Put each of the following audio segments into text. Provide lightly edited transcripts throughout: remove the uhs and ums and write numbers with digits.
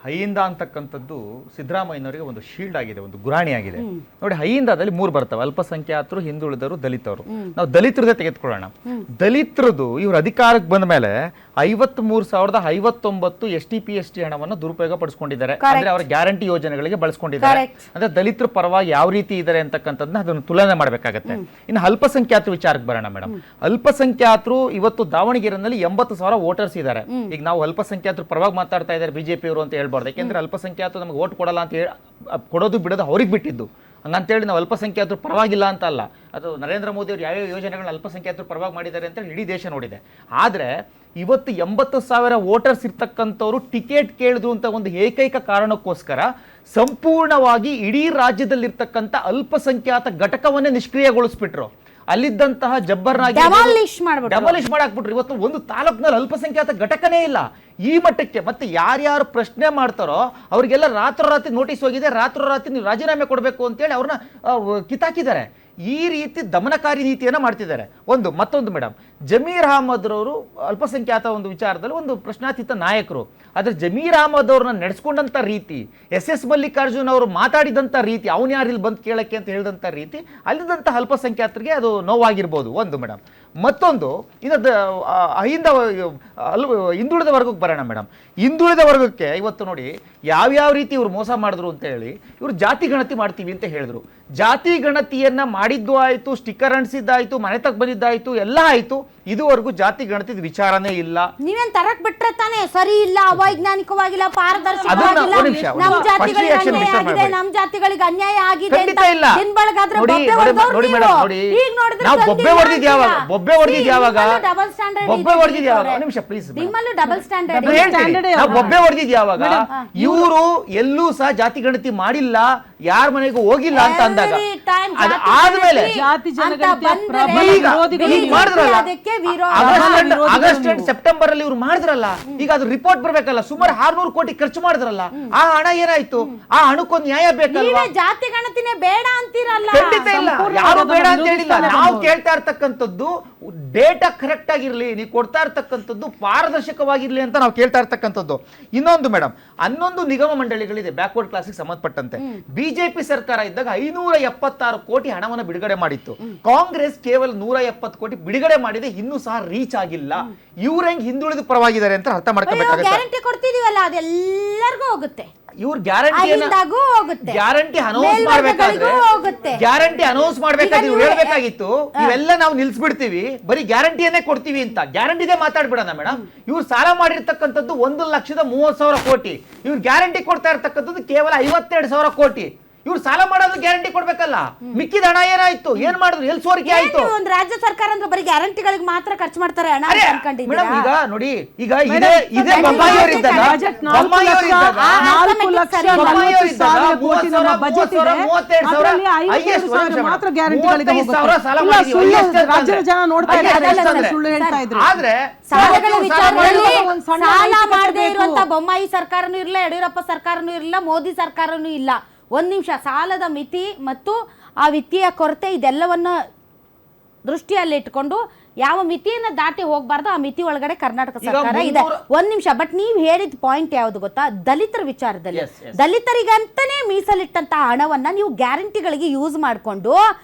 ಹೈಯಿಂದ ಅಂತಕ್ಕಂಥದ್ದು ಸಿದ್ದರಾಮಯ್ಯನವರಿಗೆ ಒಂದು ಶೀಲ್ಡ್ ಆಗಿದೆ, ಒಂದು ಗುರಾಣಿ ಆಗಿದೆ ನೋಡಿ. ಹೈಯಿಂದದಲ್ಲಿ 3 ಬರ್ತವೆ: ಅಲ್ಪಸಂಖ್ಯಾತರು, ಹಿಂದುಳಿದರು, ದಲಿತರು. ನಾವು ದಲಿತರದೇ ತೆಗೆದುಕೊಳ್ಳೋಣ. ದಲಿತರದು ಇವ್ರ ಅಧಿಕಾರಕ್ಕೆ ಬಂದ ಮೇಲೆ 53,059 ST ಹಣವನ್ನು ದುರುಪಯೋಗ ಪಡಿಸ್ಕೊಂಡಿದ್ದಾರೆ. ಅಂದ್ರೆ ಅವರ ಗ್ಯಾರಂಟಿ ಯೋಜನೆಗಳಿಗೆ ಬಳಸ್ಕೊಂಡಿದ್ದಾರೆ. ಅಂದ್ರೆ ದಲಿತರ ಪರವಾಗಿ ಯಾವ ರೀತಿ ಇದ್ದಾರೆ ಅಂತಕ್ಕಂಥದ್ದನ್ನ ಅದನ್ನು ತುಲನೆ ಮಾಡಬೇಕಾಗತ್ತೆ. ಇನ್ನು ಅಲ್ಪಸಂಖ್ಯಾತರ ವಿಚಾರಕ್ಕೆ ಬರೋಣ ಮೇಡಮ್. ಅಲ್ಪಸಂಖ್ಯಾತರು ಇವತ್ತು ದಾವಣಗೆರೆಯಲ್ಲಿ 80,000 ವೋಟರ್ಸ್ ಇದ್ದಾರೆ. ಈಗ ನಾವು ಅಲ್ಪಸಂಖ್ಯಾತರ ಪರವಾಗಿ ಮಾತಾಡ್ತಾ ಇದ್ದಾರೆ ಬಿಜೆಪಿ ಅವರು ಅಂತ ಹೇಳ್ಬಾರ್ದು. ಯಾಕೆಂದ್ರೆ ಅಲ್ಪಸಂಖ್ಯಾತರು ನಮ್ಗೆ ವೋಟ್ ಕೊಡಲ್ಲ ಅಂತ ಕೊಡೋದು ಬಿಡೋದು ಅವ್ರಿಗೆ ಬಿಟ್ಟಿದ್ದು. ಹಂಗಂತೇಳಿ ನಾವು ಅಲ್ಪಸಂಖ್ಯಾತರು ಪರವಾಗಿಲ್ಲ ಅಂತ ಅಲ್ಲ. ಅದು ನರೇಂದ್ರ ಮೋದಿ ಅವರು ಯಾವ್ಯಾವ ಯೋಜನೆಗಳನ್ನ ಅಲ್ಪಸಂಖ್ಯಾತರು ಪರವಾಗಿ ಮಾಡಿದ್ದಾರೆ ಅಂತ ಇಡೀ ದೇಶ ನೋಡಿದೆ. ಆದ್ರೆ ಇವತ್ತು 80,000 ವೋಟರ್ಸ್ ಇರ್ತಕ್ಕಂಥವ್ರು ಟಿಕೆಟ್ ಕೇಳಿದ್ರು ಅಂತ ಒಂದು ಏಕೈಕ ಕಾರಣಕ್ಕೋಸ್ಕರ ಸಂಪೂರ್ಣವಾಗಿ ಇಡೀ ರಾಜ್ಯದಲ್ಲಿರ್ತಕ್ಕಂಥ ಅಲ್ಪಸಂಖ್ಯಾತ ಘಟಕವನ್ನೇ ನಿಷ್ಕ್ರಿಯಗೊಳಿಸ್ಬಿಟ್ರು. ಅಲ್ಲಿದ್ದಂತಹ ಜಬ್ಬರ್ನಾಗಿ ಡೆಮಾಲಿಷ್ ಮಾಡಾಕ್ಬಿಟ್ರು. ಇವತ್ತು ಒಂದು ತಾಲೂಕಿನಲ್ಲಿ ಅಲ್ಪಸಂಖ್ಯಾತ ಘಟಕನೇ ಇಲ್ಲ ಈ ಮಟ್ಟಕ್ಕೆ. ಮತ್ತೆ ಯಾರ್ಯಾರು ಪ್ರಶ್ನೆ ಮಾಡ್ತಾರೋ ಅವ್ರಿಗೆಲ್ಲ ರಾತ್ರೋರಾತ್ರಿ ನೋಟಿಸ್ ಹೋಗಿದೆ, ರಾತ್ರೋರಾತ್ರಿ ನೀವು ರಾಜೀನಾಮೆ ಕೊಡಬೇಕು ಅಂತೇಳಿ ಅವ್ರನ್ನ ಕಿತ್ತಾಕಿದ್ದಾರೆ. ಈ ರೀತಿ ದಮನಕಾರಿ ನೀತಿಯನ್ನು ಮಾಡ್ತಿದ್ದಾರೆ. ಮತ್ತೊಂದು ಮೇಡಮ್, ಜಮೀರ್ ಅಹಮದ್ ರವರು ಅಲ್ಪಸಂಖ್ಯಾತ ಒಂದು ವಿಚಾರದಲ್ಲಿ ಒಂದು ಪ್ರಶ್ನಾತೀತ ನಾಯಕರು. ಆದರೆ ಜಮೀರ್ ಅಹಮದ್ ಅವ್ರನ್ನ ನಡೆಸ್ಕೊಂಡಂಥ ರೀತಿ, SS ಮಲ್ಲಿಕಾರ್ಜುನ್ ಅವರು ಮಾತಾಡಿದಂಥ ರೀತಿ, ಅವನು ಯಾರು ಇಲ್ಲಿ ಬಂದು ಕೇಳಕ್ಕೆ ಅಂತ ಹೇಳಿದಂಥ ರೀತಿ, ಅಲ್ಲಿದ್ದಂಥ ಅಲ್ಪಸಂಖ್ಯಾತರಿಗೆ ಅದು ನೋವಾಗಿರ್ಬೋದು. ಮೇಡಮ್, ಮತ್ತೊಂದು ಹಿಂದುಳಿದ ವರ್ಗಕ್ಕೆ ಬರೋಣ ಮೇಡಮ್. ಹಿಂದುಳಿದ ವರ್ಗಕ್ಕೆ ಇವತ್ತು ನೋಡಿ ಯಾವ್ಯಾವ ರೀತಿ ಇವ್ರು ಮೋಸ ಮಾಡಿದ್ರು ಅಂತ ಹೇಳಿ ಇವರು ಜಾತಿ ಗಣತಿ ಮಾಡ್ತೀವಿ ಅಂತ ಹೇಳಿದ್ರು. ಜಾತಿ ಗಣತಿಯನ್ನ ಮಾಡಿದ್ದು ಆಯ್ತು, ಸ್ಟಿಕ್ಕರ್ ಅಂಟಿಸಿದ್ದಾಯ್ತು, ಮನೆ ತಗ ಬಂದಿದ್ದಾಯ್ತು, ಎಲ್ಲ ಆಯ್ತು. ಇದುವರೆಗೂ ಜಾತಿ ಗಣತಿದ ವಿಚಾರನೇ ಇಲ್ಲ. ನೀವೇನ್ ತರಕ್ ಬಿಟ್ರೆ ತಾನೇ ಸರಿ ಇಲ್ಲ, ಅವೈಜ್ಞಾನಿಕವಾಗಿಲ್ಲ, ಪಾರದರ್ಶಕವಾಗಿಲ್ಲ, ನಮ್ ಜಾತಿಗಳಿಗೆ ಅನ್ಯಾಯ ಆಗಿದೆ ಅಂತ ಹಿಂಬಳಗಾದ್ರೆ ಬೊಬ್ಬೆ ಹೊಡೆದಿದ್ ಯಾವಾಗ? ಬೊಬ್ಬೆ ಹೊಡೆದಿದ್ ಯಾವಾಗ? ಬೊಬ್ಬೆ ಹೊಡೆದಿದ್ ಯಾವಾಗ? ನಿಮಿಷ ಪ್ಲೀಸ್. ನಿಮ್ಮಲ್ಲೂ double standard. ಬೊಬ್ಬೆ ಹೊಡೆದಿದ್ ಯಾವಾಗ? ಇವರು ಎಲ್ಲೂ ಸಹ ಜಾತಿ ಗಣತಿ ಮಾಡಿಲ್ಲ, ಯಾರ ಮನೆಗೂ ಹೋಗಿಲ್ಲ ಅಂತ ಅಂದಾಗ ಆದ್ಮೇಲೆ ಆಗಸ್ಟ್ ಅಂಡ್ ಸೆಪ್ಟೆಂಬರ್ ಅಲ್ಲಿ ಇವ್ರು ಮಾಡಿದ್ರಲ್ಲ, ಈಗ ಅದು ರಿಪೋರ್ಟ್ ಬರ್ಬೇಕಲ್ಲ. ಸುಮಾರು 600 ಕೋಟಿ ಖರ್ಚು ಮಾಡಿದ್ರಲ್ಲ, ಆ ಹಣ ಏನಾಯ್ತು? ಆ ಹಣಕ್ಕೊಂದು ನ್ಯಾಯ ಬೇಕಲ್ವಾ? ಜಾತಿ ಗಣತಿನೇ ಬೇಡ ಅಂತೀರಲ್ಲ. ಖಂಡಿತ ಇಲ್ಲ, ಯಾರು ಬೇಡ ಅಂತ ಹೇಳಿಲ್ಲ. ನಾವು ಕೇಳ್ತಾ ಇರ್ತಕ್ಕಂಥದ್ದು ಡೇಟಾ ಕರೆಕ್ಟ್ ಆಗಿರ್ಲಿ, ನೀವು ಕೊಡ್ತಾ ಇರ್ತಕ್ಕಂಥದ್ದು ಪಾರದರ್ಶಕವಾಗಿರ್ಲಿ ಅಂತ ನಾವು ಕೇಳ್ತಾ ಇರ್ತಕ್ಕಂಥದ್ದು. ಇನ್ನೊಂದು ಮೇಡಮ್, 11 ನಿಗಮ ಮಂಡಳಿಗಳಿದೆ ಬ್ಯಾಕ್ವರ್ಡ್ ಕ್ಲಾಸ್ಗೆ ಸಂಬಂಧಪಟ್ಟಂತೆ. ಬಿಜೆಪಿ ಸರ್ಕಾರ ಇದ್ದಾಗ 576 ಕೋಟಿ ಹಣವನ್ನು ಬಿಡುಗಡೆ ಮಾಡಿತ್ತು. ಕಾಂಗ್ರೆಸ್ ಕೇವಲ 170 ಕೋಟಿ ಬಿಡುಗಡೆ ಮಾಡಿದೆ, ಇನ್ನೂ ಸಹ ರೀಚ್ ಆಗಿಲ್ಲ. ಇವ್ರ ಹೆಂಗ್ ಹಿಂದುಳಿದ ಪರವಾಗಿದ್ದಾರೆ ಅಂತ ಅರ್ಥ ಮಾಡ್ಕೋಬೇಕಾಗುತ್ತೆ. ಗ್ಯಾರಂಟಿ ಕೊಡ್ತಿದೀವಲ್ಲ, ಅದೆಲ್ಲರಿಗೂ ಹೋಗುತ್ತೆ. ಇವ್ರ ಗ್ಯಾರಂಟಿ ಅನೌನ್ಸ್ ಮಾಡ್ಬೇಕಾದ್ರೆ ಇವ್ರು ಹೇಳ್ಬೇಕಾಗಿತ್ತು, ಇವೆಲ್ಲ ನಾವು ನಿಲ್ಸ್ಬಿಡ್ತೀವಿ, ಬರೀ ಗ್ಯಾರಂಟಿಯನ್ನೇ ಕೊಡ್ತೀವಿ ಅಂತ. ಗ್ಯಾರಂಟಿದೇ ಮಾತಾಡ್ಬಿಡೋಣ ಮೇಡಮ್. ಇವ್ರು ಸಾಲ ಮಾಡಿರ್ತಕ್ಕಂಥದ್ದು 1,30,30,000 ಕೋಟಿ. ಇವ್ರು ಗ್ಯಾರಂಟಿ ಕೊಡ್ತಾ ಇರ್ತಕ್ಕಂಥದ್ದು ಕೇವಲ 52,000 ಕೋಟಿ. ಇವ್ರು ಸಾಲ ಮಾಡೋದು ಗ್ಯಾರಂಟಿ ಕೊಡ್ಬೇಕಲ್ಲ, ಮಿಕ್ಕಿದ ಹಣ ಏನಾಯ್ತು? ಏನ್ ಮಾಡಿದ್ರು? ಎಲ್ಲಿ ಸೋರಿಕೆ ಆಯ್ತು? ಒಂದು ರಾಜ್ಯ ಸರ್ಕಾರ ಅಂದ್ರೆ ಬರೀ ಗ್ಯಾರಂಟಿಗಳಿಗೆ ಮಾತ್ರ ಖರ್ಚು ಮಾಡ್ತಾರೆ ಹಣ ಅನ್ಕೊಂಡಿದ್ದೀರಾ? ಈಗ ನೋಡಿ, ಈಗ ಇದೇ ಬೊಮ್ಮಾಯಿಯವರಿದ್ದಾಗ ಆದ್ರೆ ಸಾಲಗಳ ವಿಚಾರದಲ್ಲಿ ಸಾಲ ಮಾಡದೇ ಇರುವಂತ ಬೊಮ್ಮಾಯಿ ಸರ್ಕಾರನೂ ಇರಲಿಲ್ಲ, ಯಡಿಯೂರಪ್ಪ ಸರ್ಕಾರನೂ ಇರಲಿಲ್ಲ, ಮೋದಿ ಸರ್ಕಾರನೂ ಇಲ್ಲ. ಒಂದು ನಿಮಿಷ, ಸಾಲದ ಮಿತಿ ಮತ್ತು ಆ ವಿತ್ತೀಯ ಕೊರತೆ ಇದೆಲ್ಲವನ್ನ ದೃಷ್ಟಿಯಲ್ಲಿಟ್ಕೊಂಡು ಯಾವ ಮಿತಿಯನ್ನು ದಾಟಿ ಹೋಗಬಾರ್ದು, ಆ ಮಿತಿ ಒಳಗಡೆ ಕರ್ನಾಟಕ ಸರ್ಕಾರ ಇದೆ. ಒಂದ್ ನಿಮಿಷ, ಬಟ್ ನೀವು ಹೇಳಿದ ಪಾಯಿಂಟ್ ಯಾವುದು ಗೊತ್ತಾ? ದಲಿತರ ವಿಚಾರದಲ್ಲಿ ದಲಿತರಿಗಂತಾನೆ ಮೀಸಲಿಟ್ಟಂತಹ ಹಣವನ್ನ ನೀವು ಗ್ಯಾರಂಟಿಗಳಿಗೆ ಯೂಸ್ ಮಾಡಿಕೊಂಡು,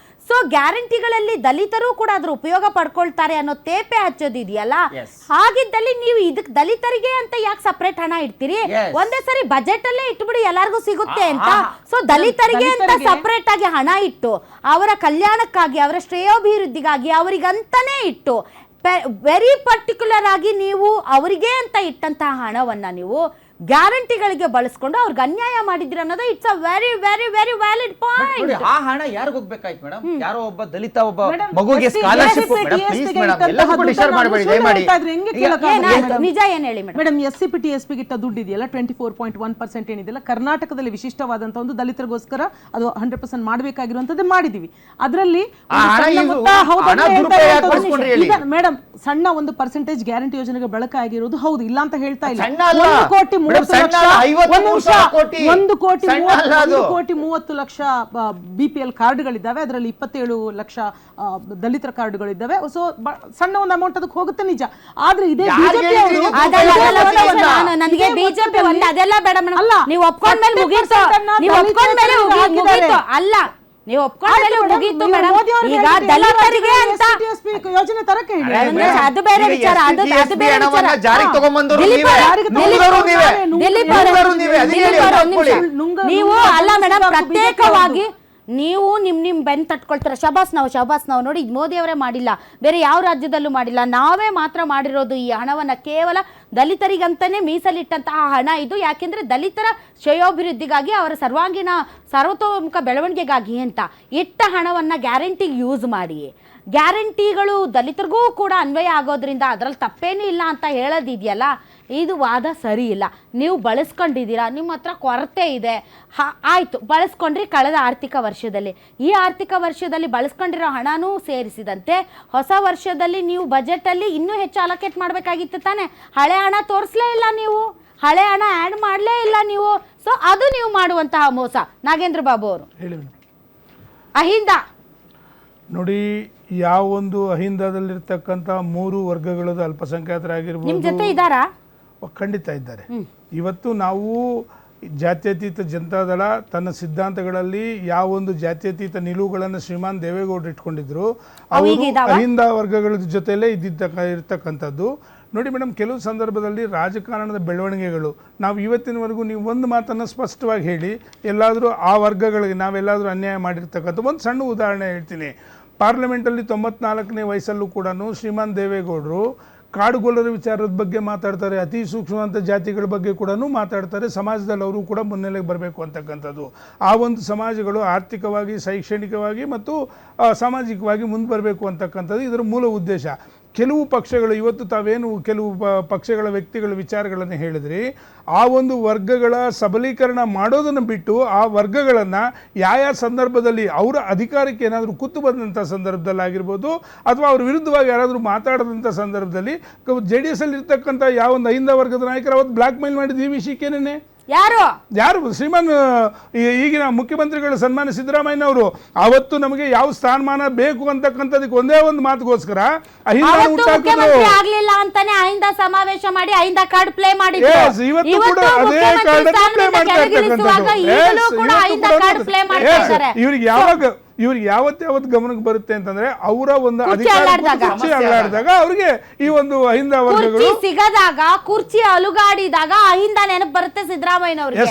ಸೊ ಗ್ಯಾರಂಟಿಗಳಲ್ಲಿ ದಲಿತರು ಕೂಡ ಅದ್ರ ಉಪಯೋಗ ಪಡ್ಕೊಳ್ತಾರೆ ಅನ್ನೋ ತೇಪೆ ಹಚ್ಚೋದಿದೆಯಲ್ಲ, ಹಾಗಿದ್ದಲ್ಲಿ ನೀವು ಇದಕ್ಕೆ ದಲಿತರಿಗೆ ಅಂತ ಯಾಕೆ ಸಪರೇಟ್ ಹಣ ಇಡ್ತೀರಿ? ಒಂದೇ ಸರಿ ಬಜೆಟ್ ಅಲ್ಲೇ ಇಟ್ಬಿಡಿ, ಎಲ್ಲರಿಗೂ ಸಿಗುತ್ತೆ ಅಂತ. ಸೊ ದಲಿತರಿಗೆ ಅಂತ ಸಪರೇಟ್ ಆಗಿ ಹಣ ಇಟ್ಟು, ಅವರ ಕಲ್ಯಾಣಕ್ಕಾಗಿ, ಅವರ ಶ್ರೇಯೋಭಿವೃದ್ಧಿಗಾಗಿ ಅವರಿಗಂತಾನೆ ಇಟ್ಟು, ವೆರಿ ಪರ್ಟಿಕ್ಯುಲರ್ ಆಗಿ ನೀವು ಅವರಿಗೆ ಅಂತ ಇಟ್ಟಂತಹ ಹಣವನ್ನ ನೀವು ಗ್ಯಾರಂಟಿಗಳಿಗೆ ಬಳಸ್ಕೊಂಡು ಅವ್ರಿಗೆ ಅನ್ಯಾಯ ಮಾಡಿದ್ರಿ ಅನ್ನೋದು it's a very very very valid point. ಆ ಹಣ ಯಾರಿಗೆ ಹೋಗ್ಬೇಕಾಯ್ತು ಮೇಡಮ್? ಯಾರೋ ಒಬ್ಬ ದಲಿತ ಒಬ್ಬ ಮಗುಗೆ ಸ್ಕಾಲರ್‌ಶಿಪ್ ನಿಜ ಏನ್ ಹೇಳಿ ಮೇಡಮ್, SCPT SP ಗಿಟ್ಟ ದುಡ್ಡು ಇದೆಯಲ್ಲ 24.1% ಏನಿದೆಯಲ್ಲ, ಕರ್ನಾಟಕದಲ್ಲಿ ವಿಶಿಷ್ಟವಾದಂತ ಒಂದು ದಲಿತರಿಗೋಸ್ಕರ ಅದು 100% ಮಾಡಬೇಕಾಗಿರುವಂತದ್ದು ಮಾಡಿದೀವಿ. ಅದರಲ್ಲಿ ಮೇಡಮ್ ಸಣ್ಣ ಒಂದು ಪರ್ಸೆಂಟೇಜ್ ಗ್ಯಾರಂಟಿ ಯೋಜನೆಗೆ ಬಳಕೆ ಆಗಿರೋದು ಹೌದು, ಇಲ್ಲ ಅಂತ ಹೇಳ್ತಾ ಇಲ್ಲ. 1 ಕೋಟಿ 30 ಸಣ್ಣ ಲಕ್ಷ, 53 ಕೋಟಿ. 1,30,30,30 ಲಕ್ಷ BPL ಕಾರ್ಡ್ಗಳಿದ್ದಾವೆ, ಅದರಲ್ಲಿ 27 ಲಕ್ಷ ದಲಿತರ ಕಾರ್ಡ್ಗಳಿದ್ದಾವೆ. ಸೊ ಸಣ್ಣ ಒಂದು ಅಮೌಂಟ್ ಅದಕ್ಕೆ ಹೋಗುತ್ತೆ ನಿಜ. ಆದ್ರೆ ಇದೇ ಬಿಜೆಪಿ ನನಗೆ ಬಿಜೆಪಿ ಅದೆಲ್ಲ ಬೇಡ ಮೇಡಮ್. ಅಲ್ಲ, ನೀವು ಒಪ್ಕೊಂಡ್ಮೇಲೆ ಮುಗೀತು, ನೀವು ಒಪ್ಕೊಂಡ್ಮೇಲೆ ಮುಗೀತು. ಅಲ್ಲ, ನೀವು ಒಪ್ಕೊಂಡ್ಮೇಲೆ ಮುಗೀತು ಮೇಡಮ್. ಈಗ ದಲಿತರಿಗೆ ಅಂತ ಯೋಜನೆ ತರಕ್ಕೆ ಹೇಳಿ, ಅದು ಬೇರೆ ವಿಚಾರ, ಅದು ಬೇರೆ ವಿಚಾರ. ಜಾರಿಗೆ ತಗೊಂಡ್ಬಂದವರು ದಿಲೀಪ್ ಅವರೇ, ನೀವು ಅಲ್ಲ ಮೇಡಮ್, ಪ್ರತ್ಯೇಕವಾಗಿ ನೀವು ನಿಮ್ ಬೆನ್ ತಟ್ಕೊಳ್ತೀರ. ಶಬಾಸ್ ನಾವು ನೋಡಿ ಮೋದಿ ಅವರೇ ಮಾಡಿಲ್ಲ, ಬೇರೆ ಯಾವ ರಾಜ್ಯದಲ್ಲೂ ಮಾಡಿಲ್ಲ, ನಾವೇ ಮಾತ್ರ ಮಾಡಿರೋದು. ಈ ಹಣವನ್ನ ಕೇವಲ ದಲಿತರಿಗಂತಾನೆ ಮೀಸಲಿಟ್ಟಂತಹ ಹಣ ಇದು. ಯಾಕೆಂದ್ರೆ ದಲಿತರ ಶ್ರೇಯೋಭಿವೃದ್ಧಿಗಾಗಿ, ಅವರ ಸರ್ವಾಂಗೀಣ ಸರ್ವತೋಮುಖ ಬೆಳವಣಿಗೆಗಾಗಿ ಅಂತ ಇಟ್ಟ ಹಣವನ್ನ ಗ್ಯಾರಂಟಿಗೆ ಯೂಸ್ ಮಾಡಿ, ಗ್ಯಾರಂಟಿಗಳು ದಲಿತರಿಗೂ ಕೂಡ ಅನ್ವಯ ಆಗೋದ್ರಿಂದ ಅದರಲ್ಲಿ ತಪ್ಪೇನೂ ಇಲ್ಲ ಅಂತ ಹೇಳೋದಿದೆಯಲ್ಲ, ಇದು ವಾದ ಸರಿ ಇಲ್ಲ. ನೀವು ಬಳಸ್ಕೊಂಡಿದ್ದೀರಾ, ನಿಮ್ಮ ಹತ್ರ ಕೊರತೆ ಇದೆ, ಆಯಿತು ಬಳಸ್ಕೊಂಡ್ರಿ. ಕಳೆದ ಆರ್ಥಿಕ ವರ್ಷದಲ್ಲಿ, ಈ ಆರ್ಥಿಕ ವರ್ಷದಲ್ಲಿ ಬಳಸ್ಕೊಂಡಿರೋ ಹಣನೂ ಸೇರಿಸಿದಂತೆ ಹೊಸ ವರ್ಷದಲ್ಲಿ ನೀವು ಬಜೆಟಲ್ಲಿ ಇನ್ನೂ ಹೆಚ್ಚು ಅಲೋಕೇಟ್ ಮಾಡಬೇಕಾಗಿತ್ತು ತಾನೆ. ಹಳೆ ಹಣ ತೋರಿಸಲೇ ಇಲ್ಲ ನೀವು, ಹಳೆ ಹಣ ಆ್ಯಡ್ ಮಾಡಲೇ ಇಲ್ಲ ನೀವು. ಸೊ ಅದು ನೀವು ಮಾಡುವಂತಹ ಮೋಸ. ನಾಗೇಂದ್ರ ಬಾಬು ಅವರು ಹೇಳಿ. ಅಹಿಂದ ನೋಡಿ, ಯಾವ ಒಂದು ಅಹಿಂದದಲ್ಲಿರ್ತಕ್ಕಂಥ 3 ವರ್ಗಗಳದ್ದು ನಿಮ್ ಅಲ್ಪಸಂಖ್ಯಾತರಾಗಿರ್ಬೋದು, ಜೊತೆ ಇದ್ದಾರಾ? ಖಂಡಿತ ಇದ್ದಾರೆ. ಇವತ್ತು ನಾವು ಜಾತ್ಯತೀತ ಜನತಾದಳ ತನ್ನ ಸಿದ್ಧಾಂತಗಳಲ್ಲಿ ಯಾವ ಒಂದು ಜಾತ್ಯತೀತ ನಿಲುವುಗಳನ್ನು ಶ್ರೀಮಾನ್ ದೇವೇಗೌಡರು ಇಟ್ಕೊಂಡಿದ್ರು, ಅವರು ಅಹಿಂದ ವರ್ಗಗಳ ಜೊತೆಲೇ ಇರ್ತಕ್ಕಂಥದ್ದು. ನೋಡಿ ಮೇಡಮ್, ಕೆಲವು ಸಂದರ್ಭದಲ್ಲಿ ರಾಜಕಾರಣದ ಬೆಳವಣಿಗೆಗಳು, ನಾವು ಇವತ್ತಿನವರೆಗೂ ನೀವು ಒಂದು ಮಾತನ್ನು ಸ್ಪಷ್ಟವಾಗಿ ಹೇಳಿ, ಎಲ್ಲಾದರೂ ಆ ವರ್ಗಗಳಿಗೆ ನಾವೆಲ್ಲಾದರೂ ಅನ್ಯಾಯ ಮಾಡಿರ್ತಕ್ಕಂಥ ಒಂದು ಸಣ್ಣ ಉದಾಹರಣೆ ಹೇಳ್ತೀನಿ. ಪಾರ್ಲಿಮೆಂಟಲ್ಲಿ 94ನೇ ವಯಸ್ಸಲ್ಲೂ ಕೂಡ ಶ್ರೀಮಾನ್ ದೇವೇಗೌಡರು ಕಾಡುಗೊಲ್ಲರ ವಿಚಾರದ ಬಗ್ಗೆ ಮಾತಾಡ್ತಾರೆ, ಅತಿ ಸೂಕ್ಷ್ಮವಂತ ಜಾತಿಗಳ ಬಗ್ಗೆ ಕೂಡ ಮಾತಾಡ್ತಾರೆ. ಸಮಾಜದಲ್ಲಿ ಅವರು ಕೂಡ ಮುನ್ನೆಲೆಗೆ ಬರಬೇಕು ಅಂತಕ್ಕಂಥದ್ದು. ಆ ಒಂದು ಸಮಾಜಗಳು ಆರ್ಥಿಕವಾಗಿ, ಶೈಕ್ಷಣಿಕವಾಗಿ ಮತ್ತು ಸಾಮಾಜಿಕವಾಗಿ ಮುಂದೆ ಬರಬೇಕು ಅಂತಕ್ಕಂಥದ್ದು ಇದರ ಮೂಲ ಉದ್ದೇಶ. ಕೆಲವು ಪಕ್ಷಗಳು ಇವತ್ತು ತಾವೇನು ಕೆಲವು ಪಕ್ಷಗಳ ವ್ಯಕ್ತಿಗಳ ವಿಚಾರಗಳನ್ನು ಹೇಳಿದ್ರಿ, ಆ ಒಂದು ವರ್ಗಗಳ ಸಬಲೀಕರಣ ಮಾಡೋದನ್ನು ಬಿಟ್ಟು ಆ ವರ್ಗಗಳನ್ನು ಯಾವ ಸಂದರ್ಭದಲ್ಲಿ ಅವರ ಅಧಿಕಾರಕ್ಕೆ ಏನಾದರೂ ಕುತ್ತು ಬಂದಂಥ ಸಂದರ್ಭದಲ್ಲಿ ಆಗಿರ್ಬೋದು, ಅಥವಾ ಅವ್ರ ವಿರುದ್ಧವಾಗಿ ಯಾರಾದರೂ ಮಾತಾಡದಂಥ ಸಂದರ್ಭದಲ್ಲಿ JDS ಅಲ್ಲಿ ಇರ್ತಕ್ಕಂಥ ಯಾವ ಒಂದು ಅಹಿಂದ ವರ್ಗದ ನಾಯಕರು ಅವತ್ತು ಬ್ಲ್ಯಾಕ್ ಮೇಲ್ ಮಾಡಿದ್ದು ಈ ವಿಷಯಕ್ಕೇನೆ. ಯಾರು ಶ್ರೀಮಾನ್ ಈಗಿನ ಮುಖ್ಯಮಂತ್ರಿಗಳು ಸನ್ಮಾನ್ಯ ಸಿದ್ದರಾಮಯ್ಯನವರು ಅವತ್ತು ನಮಗೆ ಯಾವ ಸ್ಥಾನಮಾನ ಬೇಕು ಅಂತಕ್ಕಂಥದಕ್ಕೆ ಒಂದೇ ಒಂದು ಮಾತುಗೋಸ್ಕರ ಅಹಿಂದ ಆಗ್ಲಿಲ್ಲ ಅಂತಾನೆ ಅಹಿಂದ ಸಮಾವೇಶ ಮಾಡಿ ಅಹಿಂದ ಕಾರ್ಡ್ ಪ್ಲೇ ಮಾಡಿದ್ರು. ಇವತ್ತು ಕೂಡ ಅದೇ ಕಾರ್ಡ್ ಪ್ಲೇ ಮಾಡ್ತಾ ಇರ್ತಕ್ಕಂಥದ್ದು. ಇವ್ರಿಗೆ ಯಾವತ್ತು ಗಮನಕ್ಕೆ ಬರುತ್ತೆ ಅಂತಂದ್ರೆ ಅವರ ಒಂದು ಅಧಿಕಾರ ಕುರ್ಚಿ ಅಲ್ಲಾಡಿದಾಗ ಅವ್ರಿಗೆ ಈ ಒಂದು ಅಹಿಂದ ವರ್ಗಗಳು ಸಿಗದಾಗ, ಕುರ್ಚಿ ಅಲುಗಾಡಿದಾಗ ಅಹಿಂದ ನೆನಪು ಬರುತ್ತೆ ಸಿದ್ದರಾಮಯ್ಯನವ್ರಿಗೆ.